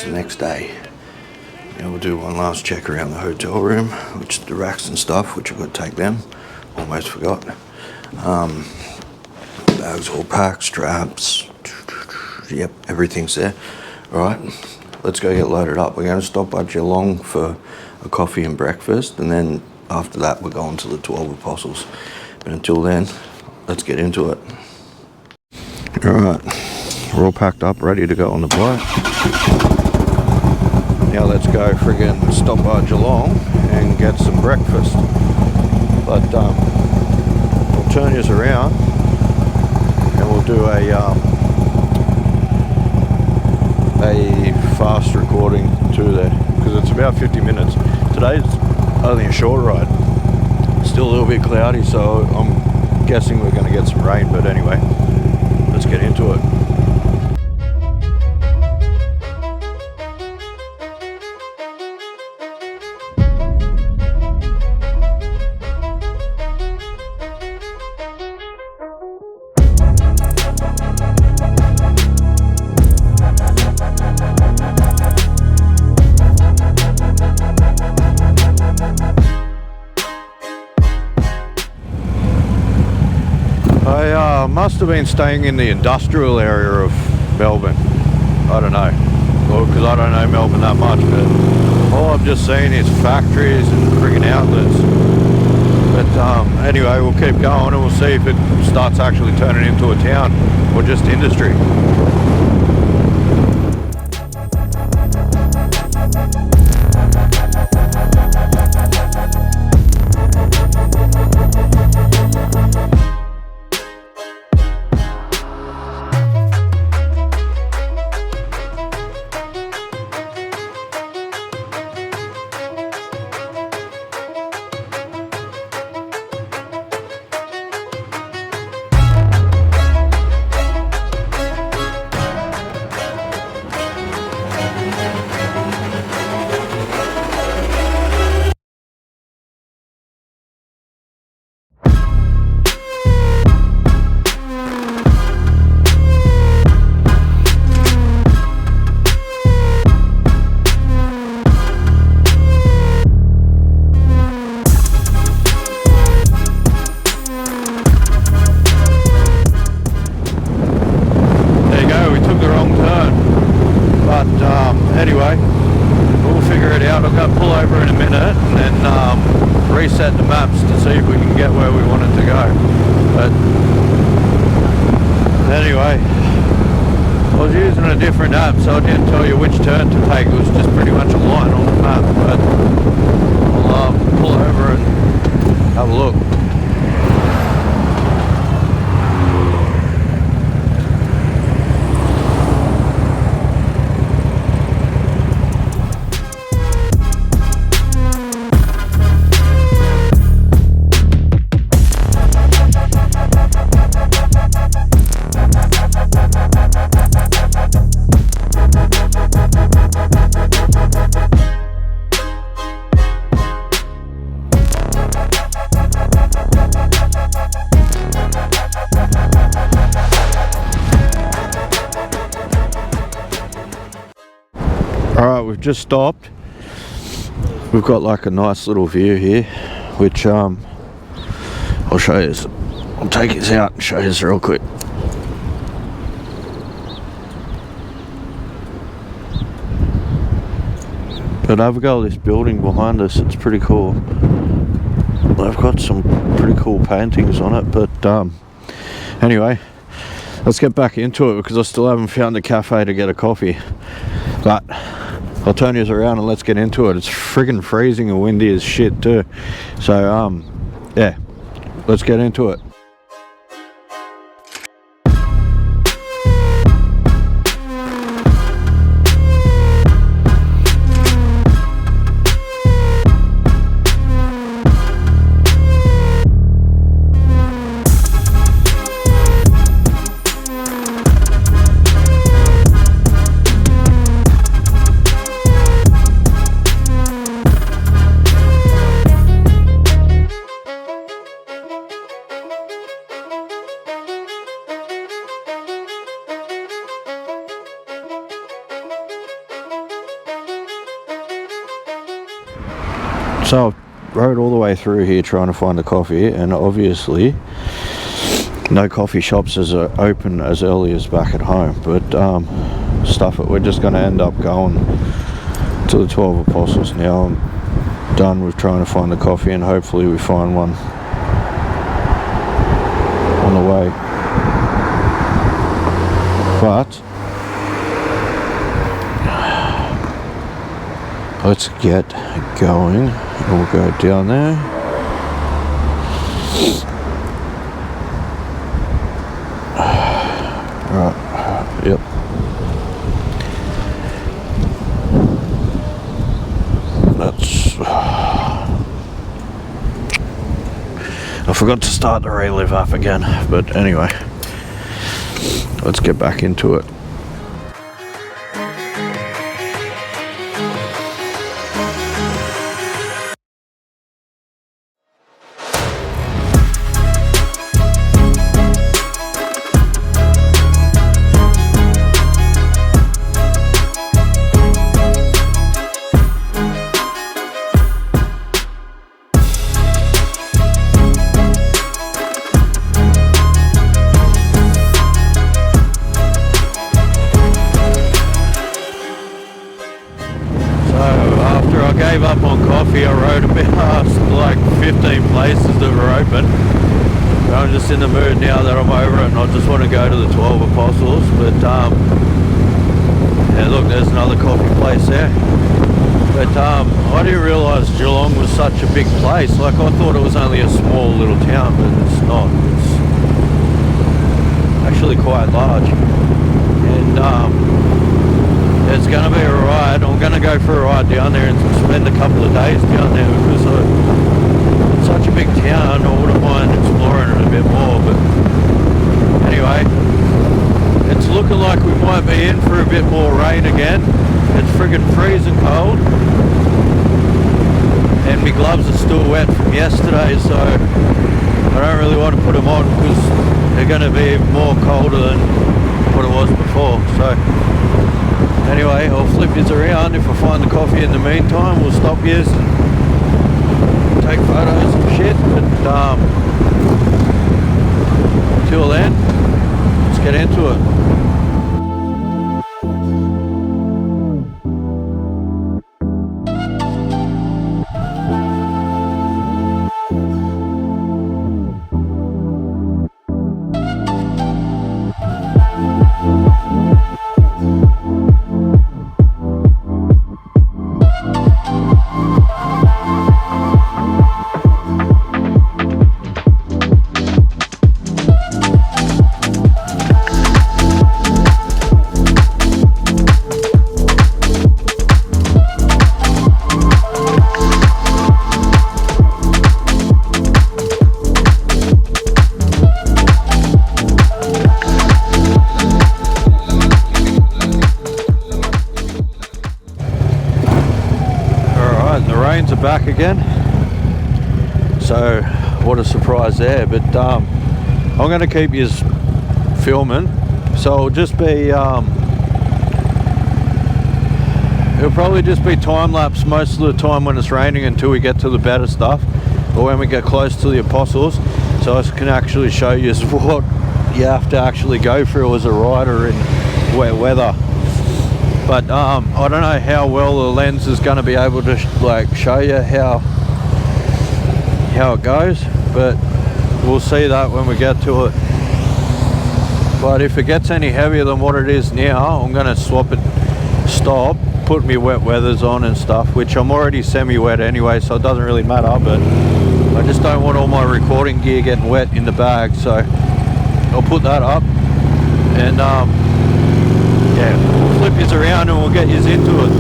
it's the next day. We'll do one last check around the hotel room, which is the racks and stuff, which I've got to take them. Almost forgot. Bags all packed, straps. Yep, everything's there. Alright, let's go get loaded up. We're going to stop at Geelong for a coffee and breakfast, and then after that we're going to the 12 Apostles. But until then, let's get into it. Alright, we're all packed up, ready to go on the boat. Now let's go friggin' stop by Geelong and get some breakfast. But we'll turn you around and we'll do a fast recording too there, because it's about 50 minutes. Today's only a short ride. Still a little bit cloudy, so I'm guessing we're going to get some rain, but anyway, let's get into it. I must have been staying in the industrial area of Melbourne. I don't know, well, because I don't know Melbourne that much, but all I've just seen is factories and friggin' outlets. But anyway, we'll keep going and we'll see if it starts actually turning into a town or just industry. Anyway, we'll figure it out. I'll go pull over in a minute and then reset the maps to see if we can get where we wanted to go. But anyway, I was using a different app, so I didn't tell you which turn to take. It was just pretty much a line on the map. But I'll pull over and have a look. Alright, we've just stopped. We've got like a nice little view here, which I'll show you. I'll take it out and show you this real quick. But have a go at this building behind us, it's pretty cool. They've got some pretty cool paintings on it, but anyway, let's get back into it because I still haven't found a cafe to get a coffee. But I'll turn you around and let's get into it. It's friggin' freezing and windy as shit too. So yeah, let's get into it. So I rode all the way through here trying to find a coffee, and obviously no coffee shops are open as early as back at home. But stuff it, we're just going to end up going to the 12 Apostles now. I'm done with trying to find the coffee, and hopefully we find one on the way. But let's get going. We'll go down there. Right. Yep. I forgot to start the relive app again, but anyway, let's get back into it. Gave up on coffee. I rode about like 15 places that were open. But I'm just in the mood now that I'm over it, and I just want to go to the 12 Apostles. But yeah, look, there's another coffee place there. But I didn't realise Geelong was such a big place. Like, I thought it was only a small little town, but it's not. It's actually quite large. And it's going to be a ride. I'm going to go for a ride down there and spend a couple of days down there, because it's such a big town. I wouldn't mind exploring it a bit more. But anyway, it's looking like we might be in for a bit more rain again. It's friggin' freezing cold, and my gloves are still wet from yesterday, so I don't really want to put them on because they're going to be more colder than what it was before. So anyway, I'll flip yous around. If I find the coffee in the meantime, we'll stop yous and take photos and shit. But till then, let's get into it. Back again, so what a surprise there. But I'm going to keep you filming, so it'll just be it'll probably just be time lapse most of the time when it's raining until we get to the better stuff, or when we get close to the Apostles, so I can actually show you what you have to actually go through as a rider in wet weather. But I don't know how well the lens is going to be able to show you how it goes, but we'll see that when we get to it. But if it gets any heavier than what it is now, I'm going to stop, put my wet weathers on and stuff, which I'm already semi-wet anyway, so it doesn't really matter. But I just don't want all my recording gear getting wet in the bag, so I'll put that up, and yeah, we'll flip yous around and we'll get yous into it.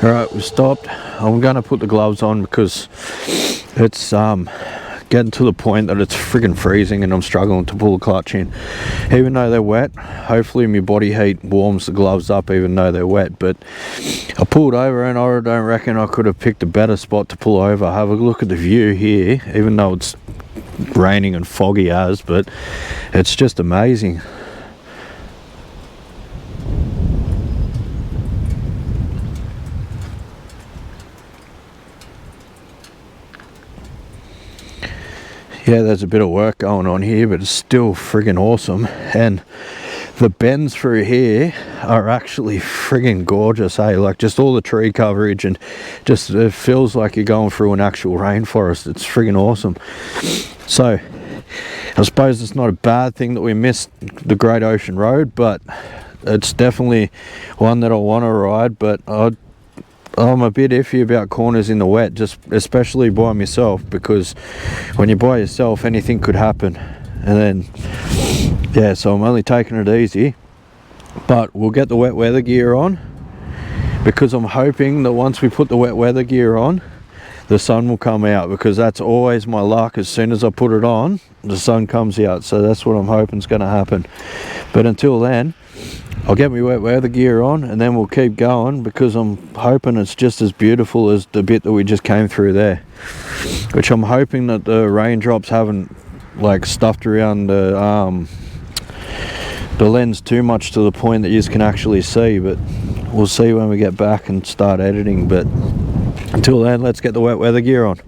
Alright, we've stopped. I'm going to put the gloves on because it's getting to the point that it's friggin' freezing and I'm struggling to pull the clutch in. Even though they're wet, hopefully my body heat warms the gloves up even though they're wet. But I pulled over and I don't reckon I could have picked a better spot to pull over. Have a look at the view here, even though it's raining and foggy as, but it's just amazing. Yeah, there's a bit of work going on here, but it's still friggin' awesome. And the bends through here are actually friggin' gorgeous, eh? Like just all the tree coverage and just it feels like you're going through an actual rainforest. It's friggin' awesome. So I suppose it's not a bad thing that we missed the Great Ocean Road, but it's definitely one that I want to ride. But I'm a bit iffy about corners in the wet, just especially by myself, because when you're by yourself anything could happen. And then yeah, so I'm only taking it easy, but we'll get the wet weather gear on, because I'm hoping that once we put the wet weather gear on the sun will come out, because that's always my luck. As soon as I put it on, the sun comes out, so that's what I'm hoping is going to happen. But until then, I'll get my wet weather gear on and then we'll keep going, because I'm hoping it's just as beautiful as the bit that we just came through there, which I'm hoping that the raindrops haven't like stuffed around the lens too much to the point that you can actually see. But we'll see when we get back and start editing. But until then, let's get the wet weather gear on.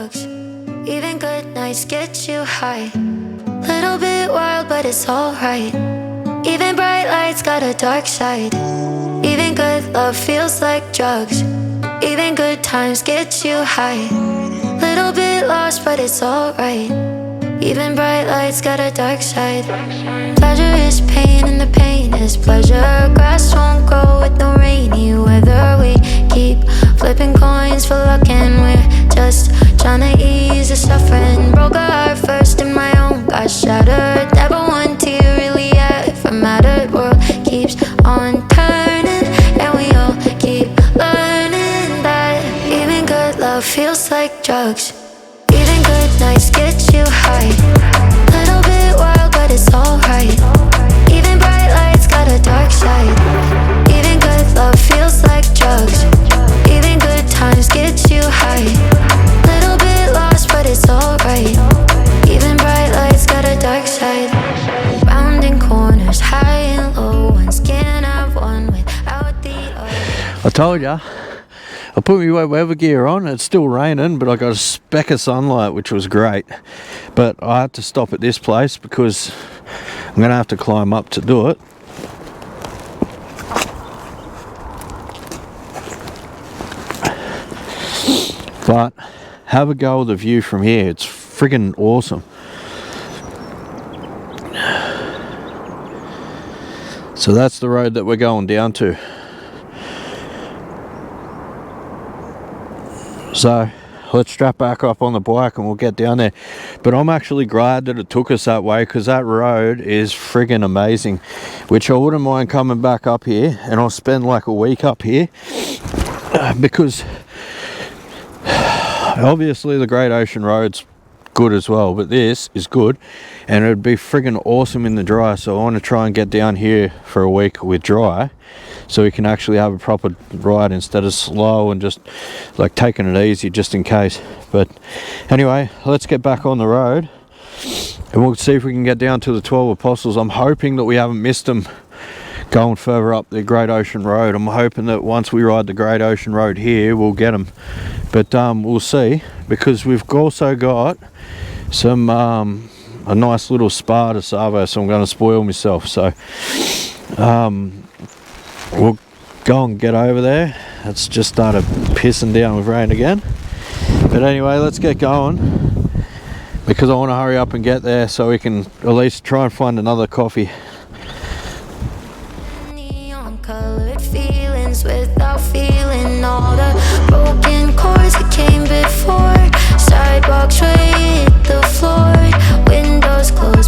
drugs. Even good nights get you high. Little bit wild, but it's alright. Even bright lights got a dark side. Even good love feels like drugs. Even good times get you high. Little bit lost, but it's alright. Even bright lights got a dark side. Pleasure is pain and the pain is pleasure. Grass won't grow with no rainy weather. We keep flipping coins for luck and we're just trying to ease the suffering. Broke a heart first and my own got shattered. Never one tear really ever mattered. World keeps on turning and we all keep learning that even good love feels like drugs. Even good nights get you high. Little bit wild, but it's alright. Even bright lights got a dark side. Even good love feels like drugs. Even good times get you high. Little bit lost, but it's alright. Even bright lights got a dark side. Rounding corners, high and low. Ones can't have one without the other. I told ya. I put my wet weather gear on. It's still raining, but I got a speck of sunlight, which was great. But I had to stop at this place because I'm going to have to climb up to do it. But have a go with the view from here. It's friggin' awesome. So that's the road that we're going down to. So let's strap back up on the bike and we'll get down there. But I'm actually glad that it took us that way because that road is friggin' amazing, which I wouldn't mind coming back up here, and I'll spend like a week up here because obviously the Great Ocean Road's good as well, but this is good and it'd be friggin' awesome in the dry. So I want to try and get down here for a week with dry so we can actually have a proper ride instead of slow and just like taking it easy just in case. But anyway, let's get back on the road and we'll see if we can get down to the 12 Apostles. I'm hoping that we haven't missed them going further up the Great Ocean Road. I'm hoping that once we ride the Great Ocean Road here we'll get them, but we'll see, because we've also got some a nice little spa to Savo, so I'm going to spoil myself. So we'll go and get over there. It's just started pissing down with rain again, but anyway, let's get going because I want to hurry up and get there so we can at least try and find another coffee. Colored feelings without feeling all the broken chords that came before. Sidewalks right hit the floor, windows closed.